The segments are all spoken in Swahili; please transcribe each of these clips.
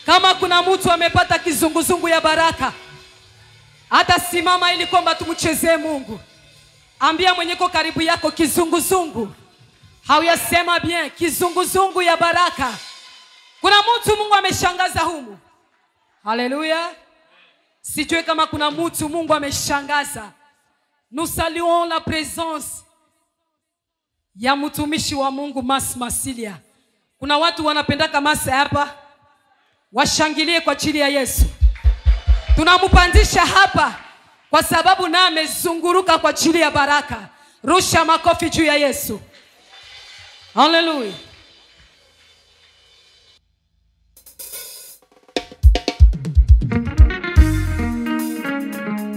Kama kuna mtu amepata kizunguzungu ya baraka, hata simama ili kwamba tumchezee Mungu. Ambia mwenyeko karibu yako kizunguzungu. Hauyasema bien, kizunguzungu ya baraka. Kuna mtu Mungu ameshangaza humu. Haleluya. Sijue kama kuna mtu Mungu ameshangaza. Nous saluons la présence ya mtumishi wa Mungu Mas Masilia. Kuna watu wanapendaka Mas hapa. Washangilie kwa ajili ya Yesu. Tunamupandisha hapa kwa sababu na amezunguruka kwa ajili ya baraka. Rusha makofi juu ya Yesu. Haleluya.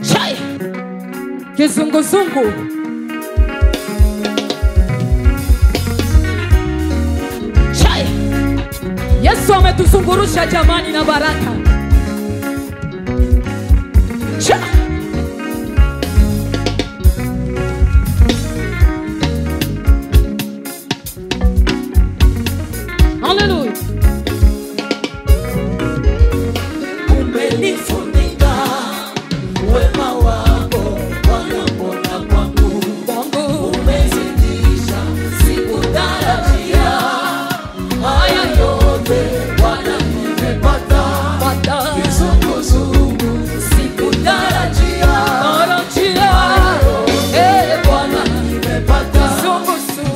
Chai. Kizunguzungu. Chai. Yesu ametuzungurusha jamani na baraka. Chai. Hallelujah. Umenifunika wema wako, Bwana mbona kwangu. Umezidisha sikutarajia. Haya yote Bwana nimepata. Kizunguzungu sikutarajia. Bwana nimepata.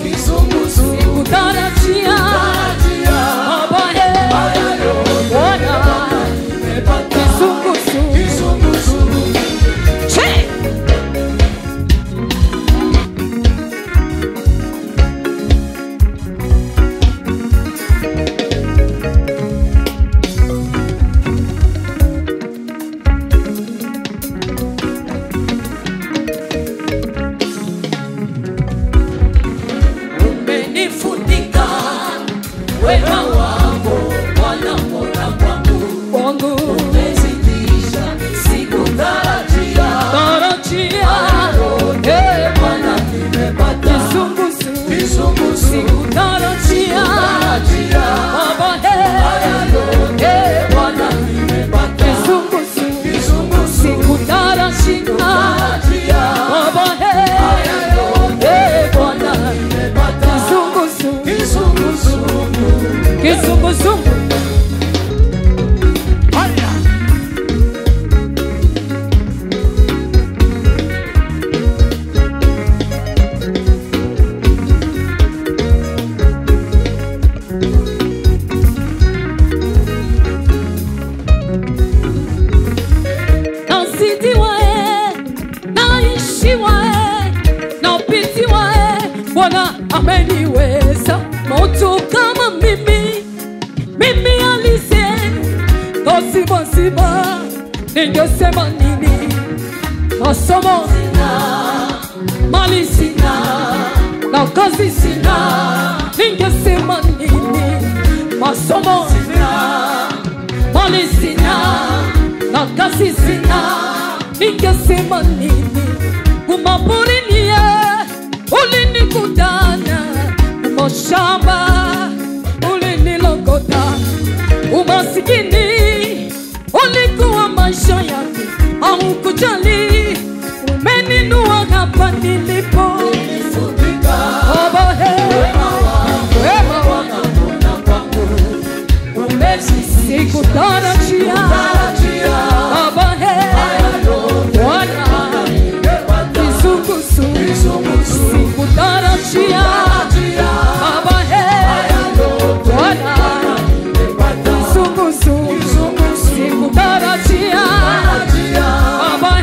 Kizunguzungu sikutarajia. Umenifunika wema wako, Bwana mbona kwangu. Umezidisha sikutarajia. Bwana nimepata. Kizunguzungu sikutarajia. Bwana nimepata. Kizunguzungu sikutarajia. Kizunguzungu. Haya. Nasidiwa naishiwa napitiwa Bwana ameniweza. Mtu kama mimi alise Kosiba ningesema nini? Masomo sina, mali sina, na kazi sina, ningesema nini? Masomo sina, mali sina, na kazi sina, ningesema nini? Kumaporini ulinikutana, umashamba ulinilokota, umasikini ulikuwa maisha yangu, haukujali, umeninua hapa nilipo. Wema wako kwangu, sikutarajia. Baba Bwana, kizunguzungu sikutarajia. Baba Bwana, kizunguzungu sikutarajia. Baba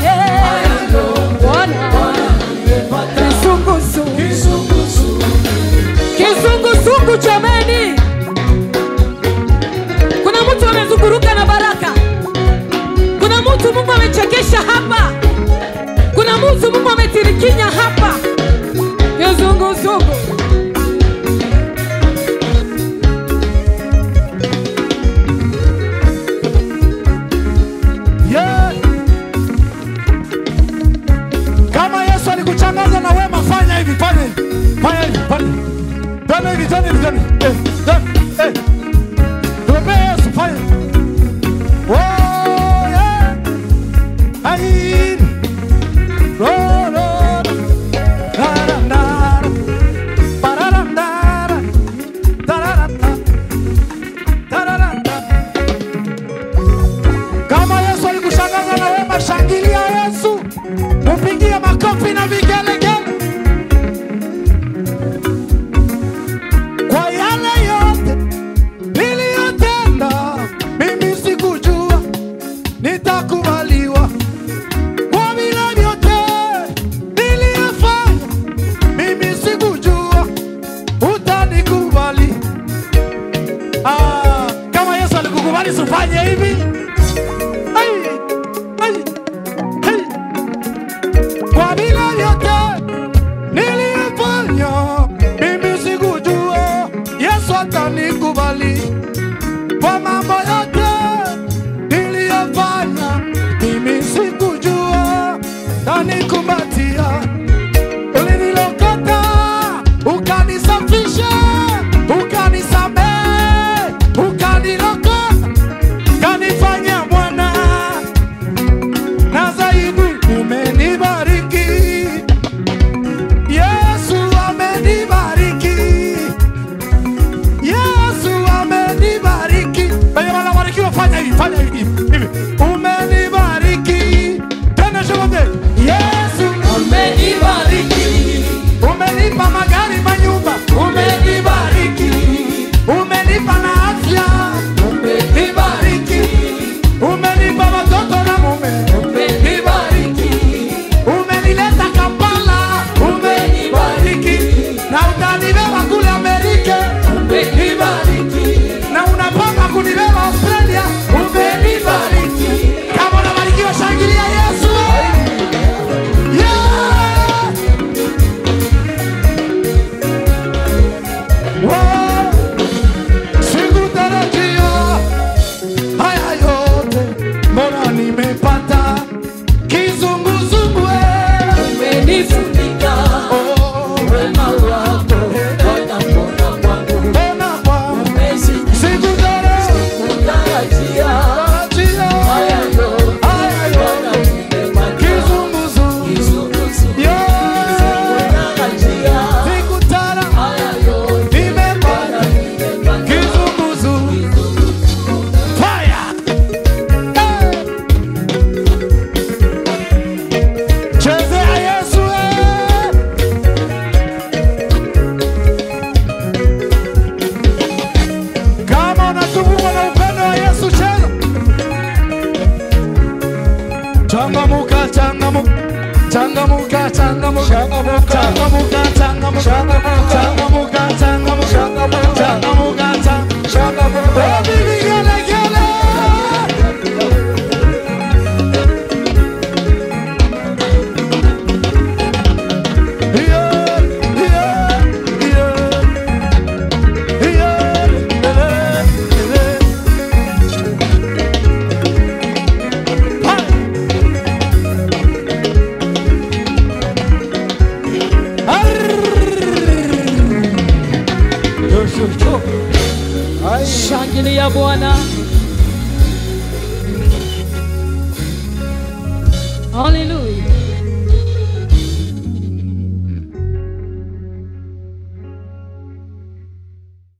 Bwana, kizunguzungu jameni. Kuna mtu amezunguruka na baraka. kubali tufanye hivi. Kwa vile yote nilifanya, mimi sikujua Yesu atanikubali. Kwa mambo yote niliyofanya, mimi sikujua atanikumbatia. Ulinilokota, ukanisafisha, ukanisamehe, ukanilokota, ukanifanya mwana, na zaidi umenibariki. Yesu amenibariki. Yesu amenibariki. Baya wanabarikiwa, fanya hivi, fanya hivi. Umenibariki. Tena shote. Yesu umenibariki. Umenipa magari, manyumba. Umenibariki. Umenipa na afya. Umenibariki. Umenipa watoto na mume. Umenibariki. Umenileta Kampala. Umenibariki. Na utanibeba kule Amerika. Umenibariki. Na unapanga kunibeba Australia. Umenibariki. Kama unabarikiwa, shangilia Yesu. Yeah. Wow. Sikutarajia haya yote, mbona nimepata kizunguzungu. Umenifunika wema wako, mbona kwangu sikutarajia haya yote, Kizunguzungu. Changamuka, changamuka, changamuka, changamuka, changamuka, changamuka, changamuka, changamuka, changamuka, changamuka. Oh, baby, gele, gele. Yeah, yeah, yeah, yeah, yeah. shangilia Bwana. Hallelujah.